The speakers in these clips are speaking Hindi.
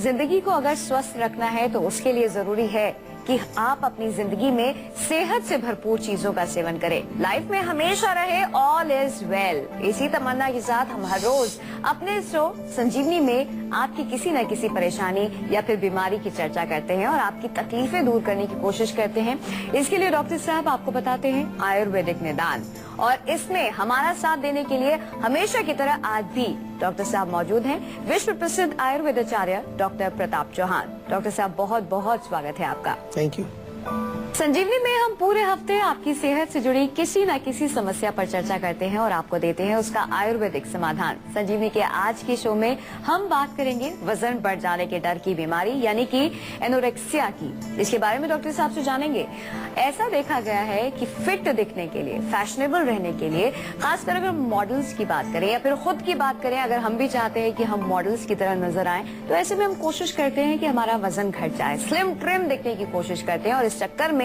जिंदगी को अगर स्वस्थ रखना है तो उसके लिए जरूरी है कि आप अपनी जिंदगी में सेहत से भरपूर चीजों का सेवन करें। लाइफ में हमेशा रहे ऑल इज वेल, इसी तमन्ना के साथ हम हर रोज अपने शो संजीवनी में आपकी किसी न किसी परेशानी या फिर बीमारी की चर्चा करते हैं और आपकी तकलीफें दूर करने की कोशिश करते हैं। इसके लिए डॉक्टर साहब आपको बताते हैं आयुर्वेदिक निदान, और इसमें हमारा साथ देने के लिए हमेशा की तरह आज भी डॉक्टर साहब मौजूद हैं, विश्व प्रसिद्ध आयुर्वेदाचार्य डॉक्टर प्रताप चौहान। डॉक्टर साहब बहुत बहुत स्वागत है आपका। Thank you. संजीवनी में हम पूरे हफ्ते आपकी सेहत से जुड़ी किसी न किसी समस्या पर चर्चा करते हैं और आपको देते हैं उसका आयुर्वेदिक समाधान। संजीवनी के आज के शो में हम बात करेंगे वजन बढ़ जाने के डर की बीमारी यानी कि एनोरेक्सिया की। इसके बारे में डॉक्टर साहब से जानेंगे। ऐसा देखा गया है कि फिट दिखने के लिए, फैशनेबल रहने के लिए, खासकर अगर मॉडल्स की बात करें या फिर खुद की बात करें, अगर हम भी चाहते हैं कि हम मॉडल्स की तरह नजर आए तो ऐसे में हम कोशिश करते हैं कि हमारा वजन घट जाए, स्लिम ट्रिम दिखने की कोशिश करते हैं। और इस चक्कर में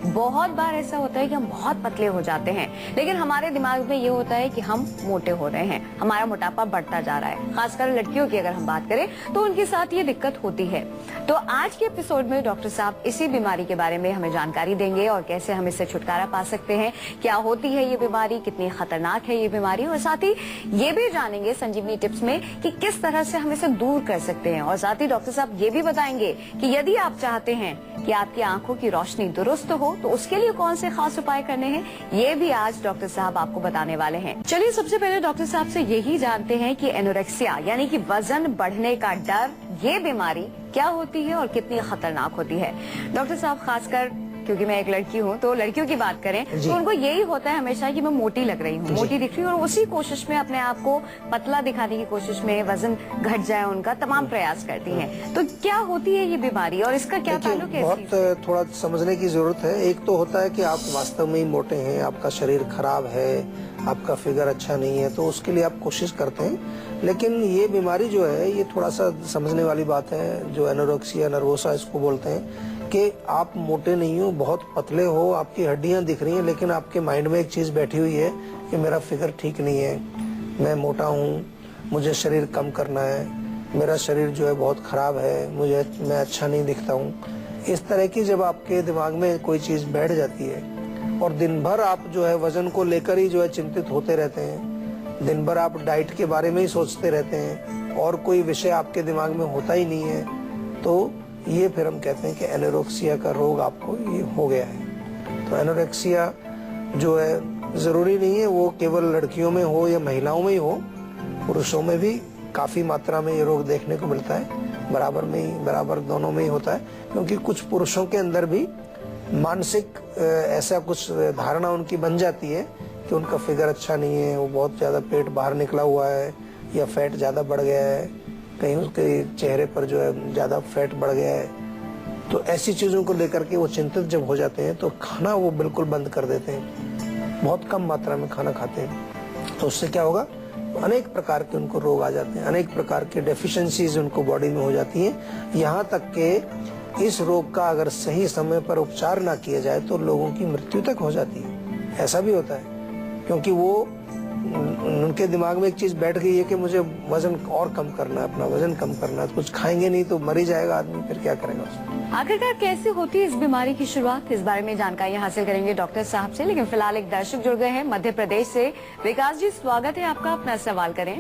बहुत बार ऐसा होता है कि हम बहुत पतले हो जाते हैं, लेकिन हमारे दिमाग में ये होता है कि हम मोटे हो रहे हैं, हमारा मोटापा बढ़ता जा रहा है। खासकर लड़कियों की अगर हम बात करें तो उनके साथ ये दिक्कत होती है। तो आज के एपिसोड में डॉक्टर साहब इसी बीमारी के बारे में हमें जानकारी देंगे और कैसे हम इससे छुटकारा पा सकते हैं, क्या होती है ये बीमारी, कितनी खतरनाक है ये बीमारी, और साथ ही ये भी जानेंगे संजीवनी टिप्स में कि किस तरह से हम इसे दूर कर सकते हैं। और साथ ही डॉक्टर साहब ये भी बताएंगे कि यदि आप चाहते हैं कि आपकी आंखों की रोशनी दुरुस्त हो तो उसके लिए कौन से खास उपाय करने हैं, ये भी आज डॉक्टर साहब आपको बताने वाले हैं। चलिए सबसे पहले डॉक्टर साहब से यही जानते हैं कि एनोरेक्सिया यानी कि वजन बढ़ने का डर, ये बीमारी क्या होती है और कितनी खतरनाक होती है। डॉक्टर साहब, खासकर क्योंकि मैं एक लड़की हूँ तो लड़कियों की बात करें तो उनको यही होता है हमेशा कि मैं मोटी लग रही हूँ, मोटी दिख रही हूँ, और उसी कोशिश में अपने आप को पतला दिखाने की कोशिश में, वजन घट जाए उनका, तमाम प्रयास करती हैं। तो क्या होती है ये बीमारी और इसका क्या ताल्लुक है? बहुत थोड़ा समझने की जरूरत है। एक तो होता है कि आप वास्तव में ही मोटे हैं, आपका शरीर खराब है, आपका फिगर अच्छा नहीं है, तो उसके लिए आप कोशिश करते हैं। लेकिन ये बीमारी जो है ये थोड़ा सा समझने वाली बात है, जो एनोरेक्सिया नर्वोसा इसको बोलते हैं, कि आप मोटे नहीं हो, बहुत पतले हो, आपकी हड्डियां दिख रही हैं, लेकिन आपके माइंड में एक चीज बैठी हुई है कि मेरा फिगर ठीक नहीं है, मैं मोटा हूँ, मुझे शरीर कम करना है, मेरा शरीर जो है बहुत खराब है, मैं अच्छा नहीं दिखता हूँ। इस तरह की जब आपके दिमाग में कोई चीज बैठ जाती है और दिन भर आप जो है वजन को लेकर ही जो है चिंतित होते रहते हैं, दिन भर आप डाइट के बारे में ही सोचते रहते हैं और कोई विषय आपके दिमाग में होता ही नहीं है, तो ये फिर हम कहते हैं कि एनोरेक्सिया का रोग आपको ये हो गया है। तो एनोरेक्सिया जो है जरूरी नहीं है वो केवल लड़कियों में हो या महिलाओं में ही हो, पुरुषों में भी काफी मात्रा में ये रोग देखने को मिलता है, बराबर दोनों में ही होता है। क्योंकि कुछ पुरुषों के अंदर भी मानसिक ऐसा कुछ धारणा उनकी बन जाती है कि उनका फिगर अच्छा नहीं है, वो बहुत ज्यादा पेट बाहर निकला हुआ है या फैट ज्यादा बढ़ गया है, कहीं उसके चेहरे पर जो है ज्यादा फैट बढ़ गया है। तो ऐसी चीजों को लेकर के वो चिंतित जब हो जाते हैं तो खाना वो बिल्कुल बंद कर देते हैं, बहुत कम मात्रा में खाना खाते हैं। तो उससे क्या होगा, अनेक प्रकार के उनको रोग आ जाते हैं, अनेक प्रकार के डेफिशिएंसीज उनको बॉडी में हो जाती हैं। यहाँ तक के इस रोग का अगर सही समय पर उपचार ना किया जाए तो लोगों की मृत्यु तक हो जाती है। ऐसा भी होता है क्योंकि वो उनके दिमाग में एक चीज बैठ गई है कि मुझे वजन और कम करना है, अपना वजन कम करना है, तो कुछ खाएंगे नहीं तो मर ही जाएगा आदमी, फिर क्या करेगा उसमें। आखिरकार कैसे होती है इस बीमारी की शुरुआत, इस बारे में जानकारी हासिल करेंगे डॉक्टर साहब से। लेकिन फिलहाल एक दर्शक जुड़ गए हैं मध्य प्रदेश से। विकास जी, स्वागत है आपका, अपना सवाल करें।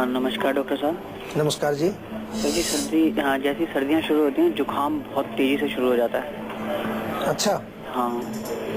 नमस्कार डॉक्टर साहब। नमस्कार जी। सर जी, जैसी सर्दियाँ शुरू होती हैं जुकाम बहुत तेजी से शुरू हो जाता है। अच्छा, हाँ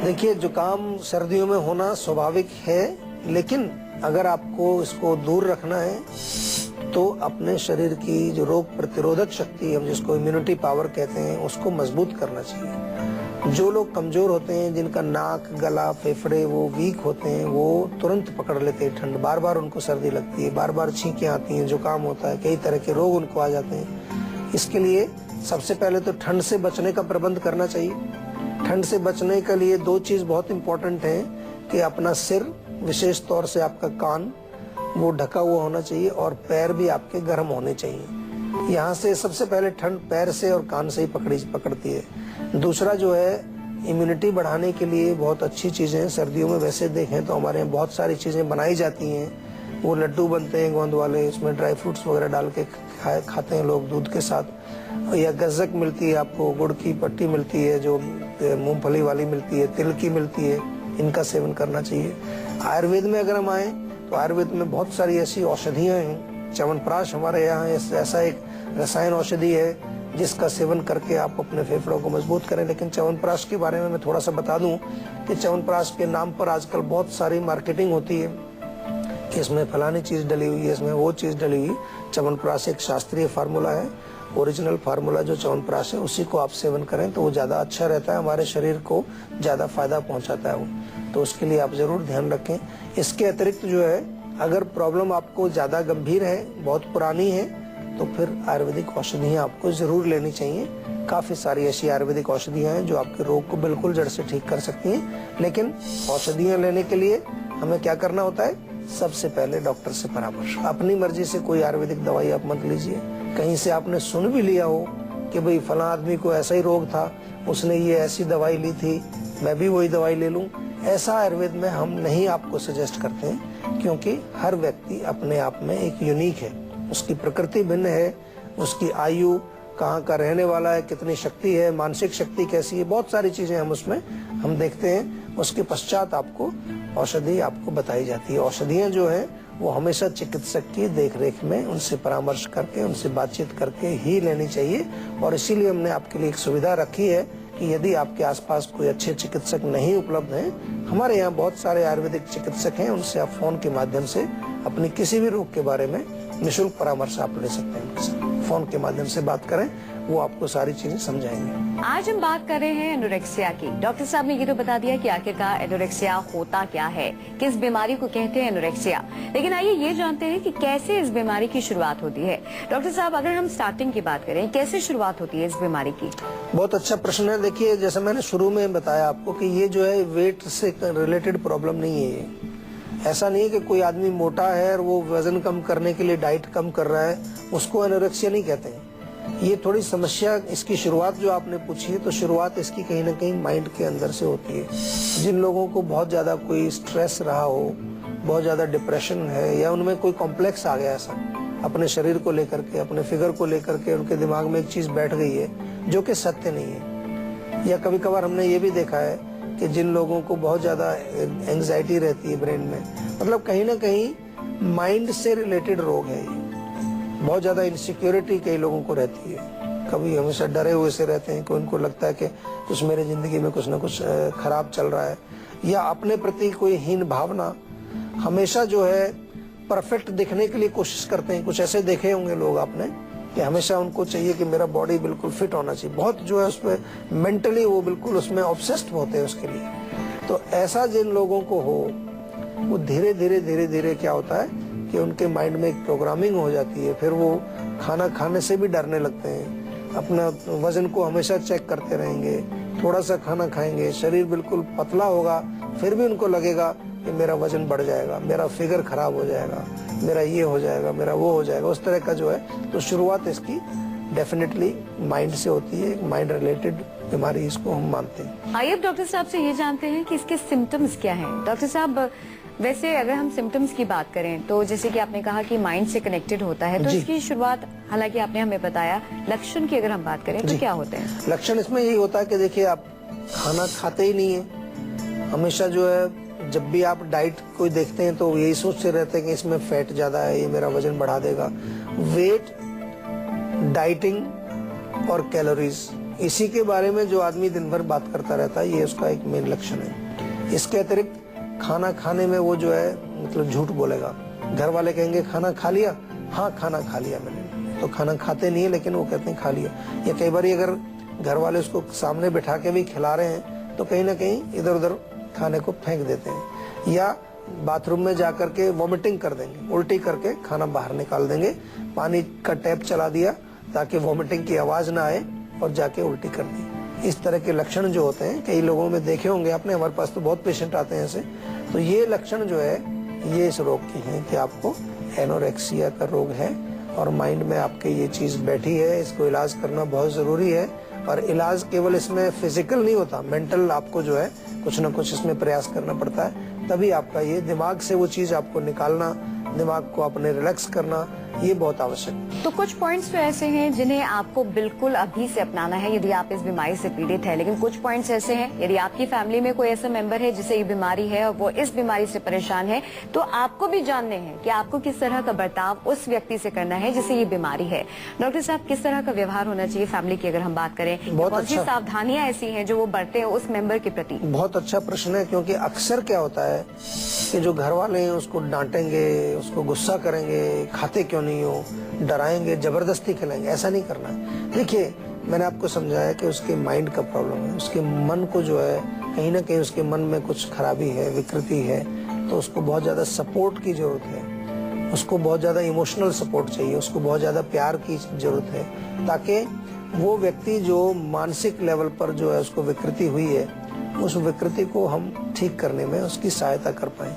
देखिए जुकाम सर्दियों में होना स्वाभाविक है, लेकिन अगर आपको इसको दूर रखना है तो अपने शरीर की जो रोग प्रतिरोधक शक्ति, हम जिसको इम्यूनिटी पावर कहते हैं, उसको मजबूत करना चाहिए। जो लोग कमजोर होते हैं, जिनका नाक, गला, फेफड़े वो वीक होते हैं, वो तुरंत पकड़ लेते हैं ठंड, बार बार उनको सर्दी लगती है, बार बार छींकें आती हैं, जुकाम होता है, कई तरह के रोग उनको आ जाते हैं। इसके लिए सबसे पहले तो ठंड से बचने का प्रबंध करना चाहिए। ठंड से बचने के लिए दो चीज बहुत इम्पोर्टेंट है कि अपना सिर, विशेष तौर से आपका कान, वो ढका हुआ होना चाहिए और पैर भी आपके गर्म होने चाहिए। यहाँ से सबसे पहले ठंड पैर से और कान से ही पकड़ती है। दूसरा जो है इम्यूनिटी बढ़ाने के लिए बहुत अच्छी चीजें हैं। सर्दियों में वैसे देखें तो हमारे यहाँ बहुत सारी चीजें बनाई जाती हैं वो लड्डू बनते हैं गोंद वाले, इसमें ड्राई फ्रूट्स वगैरह डाल के खाते हैं लोग दूध के साथ। या गज्जक मिलती है आपको, गुड़ की पट्टी मिलती है, जो मूंगफली वाली मिलती है, तिल की मिलती है, इनका सेवन करना चाहिए। आयुर्वेद में अगर हम आए तो आयुर्वेद में बहुत सारी ऐसी औषधियां हैं। च्यवनप्राश हमारे यहाँ ऐसा एक रसायन औषधि है जिसका सेवन करके आप अपने फेफड़ों को मजबूत करें। लेकिन च्यवनप्राश के बारे में मैं थोड़ा सा बता दूं कि च्यवनप्राश के नाम पर आजकल बहुत सारी मार्केटिंग होती है कि इसमें फलानी चीज डली हुई है, इसमें वो चीज डली हुई। च्यवनप्राश एक शास्त्रीय फार्मूला है, ओरिजिनल फार्मूला जो च्यवनप्राश है उसी को आप सेवन करें तो वो ज्यादा अच्छा रहता है, हमारे शरीर को ज्यादा फायदा पहुंचाता है वो। तो उसके लिए आप जरूर ध्यान रखें। इसके अतिरिक्त जो है, अगर प्रॉब्लम आपको ज्यादा गंभीर है, बहुत पुरानी है, तो फिर आयुर्वेदिक औषधियाँ आपको जरूर लेनी चाहिए। काफी सारी ऐसी आयुर्वेदिक औषधियाँ हैं जो आपके रोग को बिल्कुल जड़ से ठीक कर सकती हैं। लेकिन औषधियाँ लेने के लिए हमें क्या करना होता है? सबसे पहले डॉक्टर से परामर्श। अपनी मर्जी से कोई आयुर्वेदिक दवाई आप मत लीजिए। कहीं से आपने सुन भी लिया हो कि भाई फला आदमी को ऐसा ही रोग था, उसने ये ऐसी दवाई ली थी, मैं भी वही दवाई ले लूं, ऐसा आयुर्वेद में हम नहीं आपको सजेस्ट करते हैं। क्योंकि हर व्यक्ति अपने आप में एक यूनिक है, उसकी प्रकृति भिन्न है, उसकी आयु, कहाँ का रहने वाला है, कितनी शक्ति है, मानसिक शक्ति कैसी है, बहुत सारी चीजें हम देखते हैं। उसके पश्चात आपको औषधि आपको बताई जाती है। औषधियाँ जो है वो हमेशा चिकित्सक की देखरेख में उनसे परामर्श करके, उनसे बातचीत करके ही लेनी चाहिए। और इसीलिए हमने आपके लिए एक सुविधा रखी है कि यदि आपके आसपास कोई अच्छे चिकित्सक नहीं उपलब्ध हैं, हमारे यहाँ बहुत सारे आयुर्वेदिक चिकित्सक हैं, उनसे आप फोन के माध्यम से अपनी किसी भी रोग के बारे में निःशुल्क परामर्श आप ले सकते हैं। उनके साथ फोन के माध्यम से बात करें, वो आपको सारी चीजें समझाएंगे। आज हम बात कर रहे हैं एनोरेक्सिया की। डॉक्टर साहब ने ये तो बता दिया कि आखिरकार एनोरेक्सिया होता क्या है, किस बीमारी को कहते हैं एनोरेक्सिया। लेकिन आइए ये जानते हैं कि कैसे इस बीमारी की शुरुआत होती है। डॉक्टर साहब, अगर हम स्टार्टिंग की बात करें, कैसे शुरुआत होती है इस बीमारी की? बहुत अच्छा प्रश्न है। देखिए, जैसे मैंने शुरू में बताया आपको कि ये जो है वेट से रिलेटेड प्रॉब्लम नहीं है। ऐसा नहीं है कि कोई आदमी मोटा है और वो वजन कम करने के लिए डाइट कम कर रहा है, उसको एनोरेक्सिया नहीं कहते हैं। ये थोड़ी समस्या, इसकी शुरुआत जो आपने पूछी है, तो शुरुआत इसकी कहीं ना कहीं माइंड के अंदर से होती है। जिन लोगों को बहुत ज्यादा कोई स्ट्रेस रहा हो, बहुत ज्यादा डिप्रेशन है, या उनमें कोई कॉम्प्लेक्स आ गया ऐसा अपने शरीर को लेकर के, अपने फिगर को लेकर के, उनके दिमाग में एक चीज बैठ गई है जो कि सत्य नहीं है। या कभी कभार हमने ये भी देखा है कि जिन लोगों को बहुत ज्यादा एंग्जाइटी रहती है ब्रेन में, मतलब कहीं ना कहीं माइंड से रिलेटेड रोग है ये। बहुत ज्यादा इनसिक्योरिटी कई लोगों को रहती है, कभी हमेशा डरे हुए से रहते हैं कि उनको लगता है कि कुछ मेरे जिंदगी में कुछ ना कुछ खराब चल रहा है, या अपने प्रति कोई हीन भावना, हमेशा जो है परफेक्ट दिखने के लिए कोशिश करते हैं। कुछ ऐसे देखे होंगे लोग आपने कि हमेशा उनको चाहिए कि मेरा बॉडी बिल्कुल फिट होना चाहिए, बहुत जो है उस पर मेंटली वो बिल्कुल उसमें ऑब्सेस्ड होते हैं उसके लिए। तो ऐसा जिन लोगों को हो, वो धीरे धीरे क्या होता है कि उनके माइंड में एक प्रोग्रामिंग हो जाती है। फिर वो खाना खाने से भी डरने लगते हैं, अपना वजन को हमेशा चेक करते रहेंगे, थोड़ा सा खाना खाएंगे, शरीर बिल्कुल पतला होगा, फिर भी उनको लगेगा कि मेरा वजन बढ़ जाएगा, मेरा फिगर खराब हो जाएगा, मेरा ये हो जाएगा, मेरा वो हो जाएगा, उस तरह का जो है। तो शुरुआत इसकी डेफिनेटली माइंड से होती है, माइंड रिलेटेड बीमारी इसको हम मानते हैं। आइए अब डॉक्टर साहब से ये जानते हैं कि इसके सिम्टम्स क्या हैं। डॉक्टर साहब, वैसे अगर हम सिम्टम्स की बात करें तो जैसे कि आपने कहा कि माइंड से कनेक्टेड होता है, तो इसकी शुरुआत, हालांकि आपने हमें बताया, लक्षण की अगर हम बात करें तो क्या होते हैं? लक्षण इसमें यही होता है कि देखिए, आप खाना खाते ही नहीं है, हमेशा जो है जब भी आप डाइट कोई देखते हैं तो यही सोचते रहते हैं कि इसमें फैट ज्यादा है, ये मेरा वजन बढ़ा देगा। वेट, डाइटिंग और कैलोरीज, इसी के बारे में जो आदमी दिन भर बात करता रहता है, ये उसका एक मेन लक्षण है। इसके अतिरिक्त खाना खाने में वो जो है मतलब झूठ बोलेगा। घर वाले कहेंगे खाना खा लिया, हाँ खाना खा लिया मैंने, तो खाना खाते नहीं है लेकिन वो कहते हैं खा लिया। या कई बार अगर घर वाले उसको सामने बिठा के भी खिला रहे हैं तो कहीं ना कहीं इधर उधर खाने को फेंक देते हैं, या बाथरूम में जाकर के वॉमिटिंग कर देंगे, उल्टी करके खाना बाहर निकाल देंगे, पानी का टैप चला दिया ताकि वॉमिटिंग की आवाज ना आए और जाके उल्टी कर दी। इस तरह के लक्षण जो होते हैं कई लोगों में देखे होंगे आपने, हमारे पास तो बहुत पेशेंट आते हैं ऐसे। तो ये लक्षण जो है ये इस रोग की हैं कि आपको एनोरेक्सिया का रोग है और माइंड में आपके ये चीज बैठी है। इसको इलाज करना बहुत जरूरी है, और इलाज केवल इसमें फिजिकल नहीं होता, मेंटल आपको जो है कुछ ना कुछ इसमें प्रयास करना पड़ता है, तभी आपका ये दिमाग से वो चीज आपको निकालना, दिमाग को अपने रिलैक्स करना, ये बहुत आवश्यक है। तो कुछ पॉइंट्स तो ऐसे हैं जिन्हें आपको बिल्कुल अभी से अपनाना है यदि आप इस बीमारी से पीड़ित है, लेकिन कुछ पॉइंट्स ऐसे हैं यदि आपकी फैमिली में कोई ऐसा मेंबर है जिसे ये बीमारी है और वो इस बीमारी से परेशान है, तो आपको भी जानने हैं कि आपको किस तरह का बर्ताव उस व्यक्ति से करना है जिसे ये बीमारी है। डॉक्टर साहब, किस तरह का व्यवहार होना चाहिए फैमिली की अगर हम बात करें? कौन सी सावधानियां ऐसी हैं जो वो बरते हैं उस मेंबर के प्रति? बहुत अच्छा प्रश्न है, क्योंकि अक्सर क्या होता है कि जो घर वाले हैं उसको डांटेंगे, उसको गुस्सा करेंगे, खाते क्यों नहीं हो, डराएंगे, जबरदस्ती खिलाएंगे। ऐसा नहीं करना है। देखिए, मैंने आपको समझाया कि उसके माइंड का प्रॉब्लम है, उसके मन को जो है कहीं ना कहीं उसके मन में कुछ खराबी है, विकृति है, तो उसको बहुत ज्यादा सपोर्ट की जरूरत है, उसको बहुत ज्यादा इमोशनल सपोर्ट चाहिए, उसको बहुत ज्यादा प्यार की जरूरत है, ताकि वो व्यक्ति जो मानसिक लेवल पर जो है उसको विकृति हुई है, उस विकृति को हम ठीक करने में उसकी सहायता कर पाए,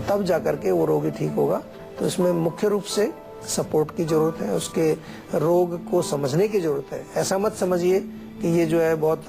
तब जाकर के वो रोगी ठीक होगा। तो इसमें मुख्य रूप से सपोर्ट की जरूरत है, उसके रोग को समझने की जरूरत है। ऐसा मत समझिए कि ये जो है बहुत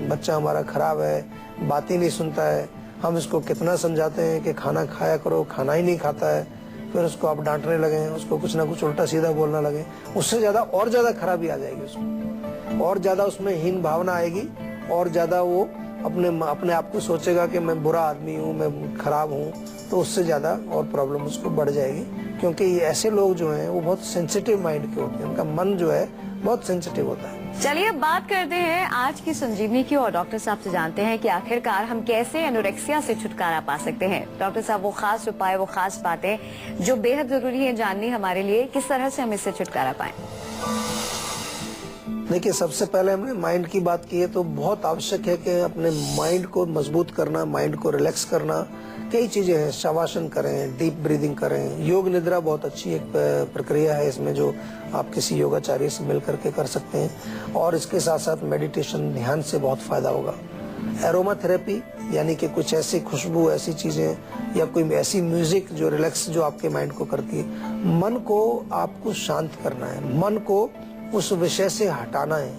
बच्चा हमारा खराब है, बात ही नहीं सुनता है, हम इसको कितना समझाते हैं कि खाना खाया करो, खाना ही नहीं खाता है, फिर उसको आप डांटने लगे, उसको कुछ ना कुछ उल्टा सीधा बोलना लगे, उससे ज्यादा और ज्यादा खराबी आ जाएगी उसको, और ज्यादा उसमें हीन भावना आएगी, और ज्यादा वो अपने आप को सोचेगा कि मैं बुरा आदमी हूँ, मैं खराब हूँ, तो उससे ज्यादा और प्रॉब्लम उसको बढ़ जाएगी। क्योंकि ये ऐसे लोग जो हैं वो बहुत सेंसिटिव माइंड के होते हैं, उनका मन जो है बहुत सेंसिटिव होता है। चलिए अब बात करते हैं आज की संजीवनी की और डॉक्टर साहब से जानते हैं कि आखिरकार हम कैसे एनोरेक्सिया से छुटकारा पा सकते हैं। डॉक्टर साहब, वो खास उपाय, वो खास बातें जो बेहद जरूरी है जाननी हमारे लिए, किस तरह से हम इससे छुटकारा पाएं? देखिए, सबसे पहले हमने माइंड की बात की है, तो बहुत आवश्यक है कि अपने माइंड को मजबूत करना, माइंड को रिलैक्स करना। कई चीजें हैं, शवासन करें, डीप ब्रीदिंग करें, योग निद्रा बहुत अच्छी एक प्रक्रिया है इसमें, जो आप किसी योगाचार्य से मिल करके कर सकते हैं। और इसके साथ साथ मेडिटेशन, ध्यान से बहुत फायदा होगा। एरोमा थेरेपी, यानी कि कुछ ऐसी खुशबू, ऐसी चीजें या कोई ऐसी म्यूजिक जो रिलैक्स, जो आपके माइंड को करती है। मन को आपको शांत करना है, मन को उस विषय से हटाना है,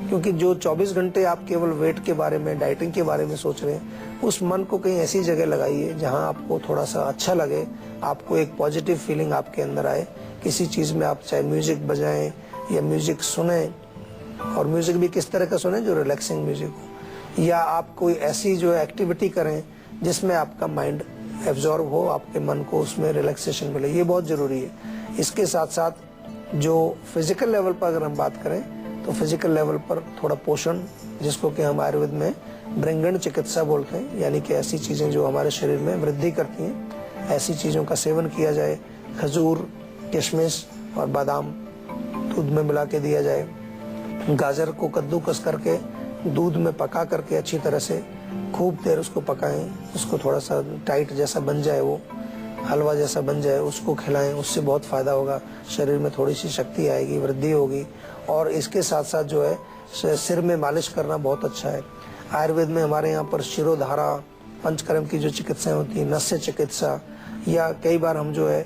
क्योंकि जो 24 घंटे आप केवल वेट के बारे में, डाइटिंग के बारे में सोच रहे हैं, उस मन को कहीं ऐसी जगह लगाइए जहां आपको थोड़ा सा अच्छा लगे, आपको एक पॉजिटिव फीलिंग आपके अंदर आए। किसी चीज में आप चाहे म्यूजिक बजाएं या म्यूजिक सुने, और म्यूजिक भी किस तरह का सुने, जो रिलैक्सिंग म्यूजिक हो, या आप कोई ऐसी जो एक्टिविटी करें जिसमें आपका माइंड एब्जॉर्ब हो, आपके मन को उसमें रिलैक्सेशन मिले, ये बहुत जरूरी है। इसके साथ साथ जो फिजिकल लेवल पर अगर हम बात करें, तो फिजिकल लेवल पर थोड़ा पोषण, जिसको कि हम आयुर्वेद में ब्रिंगण चिकित्सा बोलते हैं, यानी कि ऐसी चीजें जो हमारे शरीर में वृद्धि करती हैं, ऐसी चीजों का सेवन किया जाए। खजूर, किशमिश और बादाम दूध में मिला के दिया जाए। गाजर को कद्दूकस करके दूध में पका करके अच्छी तरह से खूब देर उसको पकाएं, उसको थोड़ा सा टाइट जैसा बन जाए, वो हलवा जैसा बन जाए, उसको खिलाएं, उससे बहुत फायदा होगा। शरीर में थोड़ी सी शक्ति आएगी, वृद्धि होगी। और इसके साथ साथ जो है सिर में मालिश करना बहुत अच्छा है। आयुर्वेद में हमारे यहाँ पर शिरोधारा, पंचकर्म की जो चिकित्साएं होती है, नस्य चिकित्सा, या कई बार हम जो है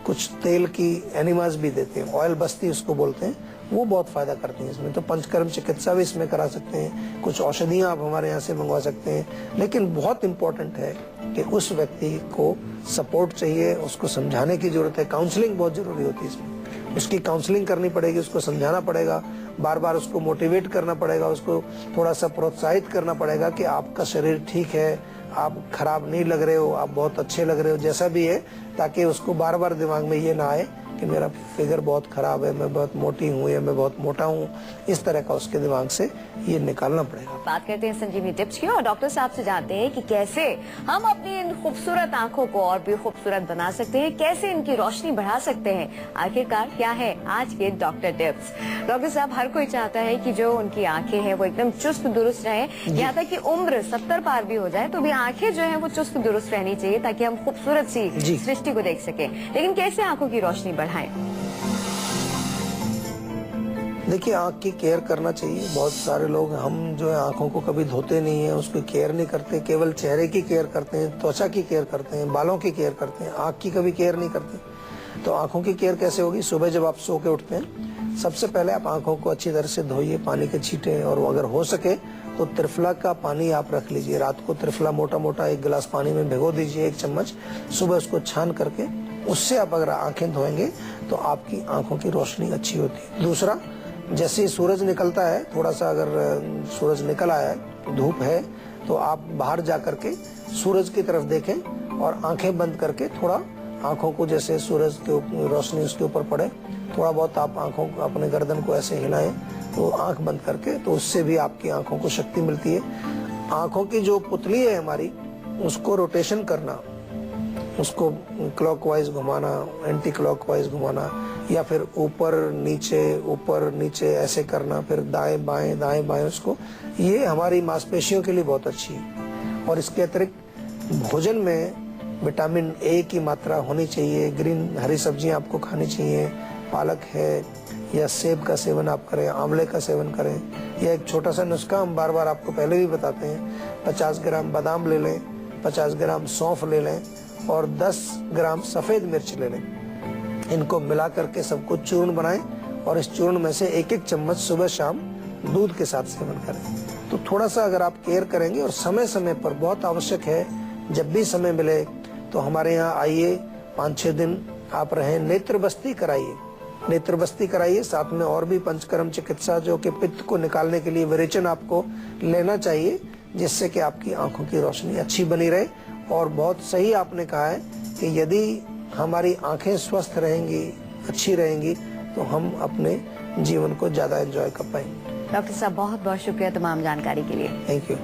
कुछ तेल की एनिमास भी देते हैं, ऑयल बस्ती उसको बोलते हैं, वो बहुत फायदा करती हैं इसमें। तो पंचकर्म चिकित्सा भी इसमें करा सकते हैं, कुछ औषधियां आप हमारे यहाँ से मंगवा सकते हैं। लेकिन बहुत इम्पोर्टेंट है कि उस व्यक्ति को सपोर्ट चाहिए, उसको समझाने की जरूरत है। काउंसलिंग बहुत जरूरी होती है इसमें, उसकी काउंसलिंग करनी पड़ेगी, उसको समझाना पड़ेगा, बार बार उसको मोटिवेट करना पड़ेगा, उसको थोड़ा सा प्रोत्साहित करना पड़ेगा कि आपका शरीर ठीक है, आप खराब नहीं लग रहे हो, आप बहुत अच्छे लग रहे हो, जैसा भी है, ताकि उसको बार बार दिमाग में ये ना आए कि मेरा फिगर बहुत खराब है, मैं बहुत मोटी हूँ या मैं बहुत मोटा हूँ। इस तरह का उसके दिमाग से ये निकालना पड़ेगा। बात करते हैं संजीवनी टिप्स की और डॉक्टर साहब से जानते हैं कि कैसे हम अपनी इन खूबसूरत आंखों को और भी खूबसूरत बना सकते हैं, कैसे इनकी रोशनी बढ़ा सकते हैं। आखिरकार क्या है आज के डॉक्टर टिप्स? डॉक्टर साहब, हर कोई चाहता है कि जो उनकी आंखें हैं वो एकदम चुस्त दुरुस्त रहे, यहाँ तक कि उम्र 70 पार भी हो जाए तो भी आंखें जो है वो चुस्त दुरुस्त रहनी चाहिए, ताकि हम खूबसूरत सी सृष्टि को देख सके। लेकिन कैसे आंखों की रोशनी बढ़ाएं? देखिए, आंख की केयर करना चाहिए। बहुत सारे लोग, हम जो है आंखों को कभी धोते नहीं है, उसकी केयर नहीं करते, केवल चेहरे की केयर करते हैं, त्वचा की केयर करते हैं, बालों की केयर करते हैं, आंख की कभी केयर नहीं करते। तो आंखों की केयर कैसे होगी? सुबह जब आप सो के उठते हैं सबसे पहले आप आंखों को अच्छी तरह से धोइए, पानी के छींटे, और अगर हो सके तो त्रिफला का पानी आप रख लीजिए। रात को त्रिफला मोटा मोटा 1 गिलास पानी में भिगो दीजिए, 1 चम्मच। सुबह उसको छान करके उससे आप अगर आंखें धोएंगे तो आपकी आंखों की रोशनी अच्छी होती है। दूसरा, जैसे ही सूरज निकलता है, थोड़ा सा अगर सूरज निकल आया है, धूप है, तो आप बाहर जा करके सूरज की तरफ देखें और आंखें बंद करके थोड़ा आंखों को, जैसे सूरज के रोशनी उसके ऊपर पड़े, थोड़ा बहुत आप आंखों को, अपने गर्दन को ऐसे हिलाएं, तो आंख बंद करके, तो उससे भी आपकी आंखों को शक्ति मिलती है। आंखों की जो पुतली है हमारी, उसको रोटेशन करना, उसको क्लॉकवाइज घुमाना, एंटी क्लॉकवाइज घुमाना, या फिर ऊपर नीचे ऐसे करना, फिर दाएं बाएं उसको, ये हमारी मांसपेशियों के लिए बहुत अच्छी है। और इसके अतिरिक्त भोजन में विटामिन ए की मात्रा होनी चाहिए। ग्रीन हरी सब्जियां आपको खानी चाहिए। पालक है, या सेब का सेवन आप करें, आंवले का सेवन करें, या एक छोटा सा नुस्खा हम बार बार आपको पहले भी बताते हैं, 50 ग्राम बादाम ले लें, 50 ग्राम सौंफ ले लें, और 10 ग्राम सफेद मिर्च ले लें। इनको मिला करके सबको चूर्ण बनाएं, और इस चूर्ण में से 1-1 चम्मच सुबह शाम दूध के साथ सेवन करें। तो थोड़ा सा अगर आप केयर करेंगे, और समय समय पर, बहुत आवश्यक है, जब भी समय मिले तो हमारे यहाँ आइए, 5-6 दिन आप रहें, नेत्र बस्ती कराइए। साथ में और भी पंचकर्म चिकित्सा, जो कि पित्त को निकालने के लिए विरेचन आपको लेना चाहिए, जिससे कि आपकी आंखों की रोशनी अच्छी बनी रहे। और बहुत सही आपने कहा है कि यदि हमारी आंखें स्वस्थ रहेंगी, अच्छी रहेंगी, तो हम अपने जीवन को ज्यादा एंजॉय कर पाएंगे। डॉक्टर साहब, बहुत बहुत शुक्रिया तमाम जानकारी के लिए। Thank you.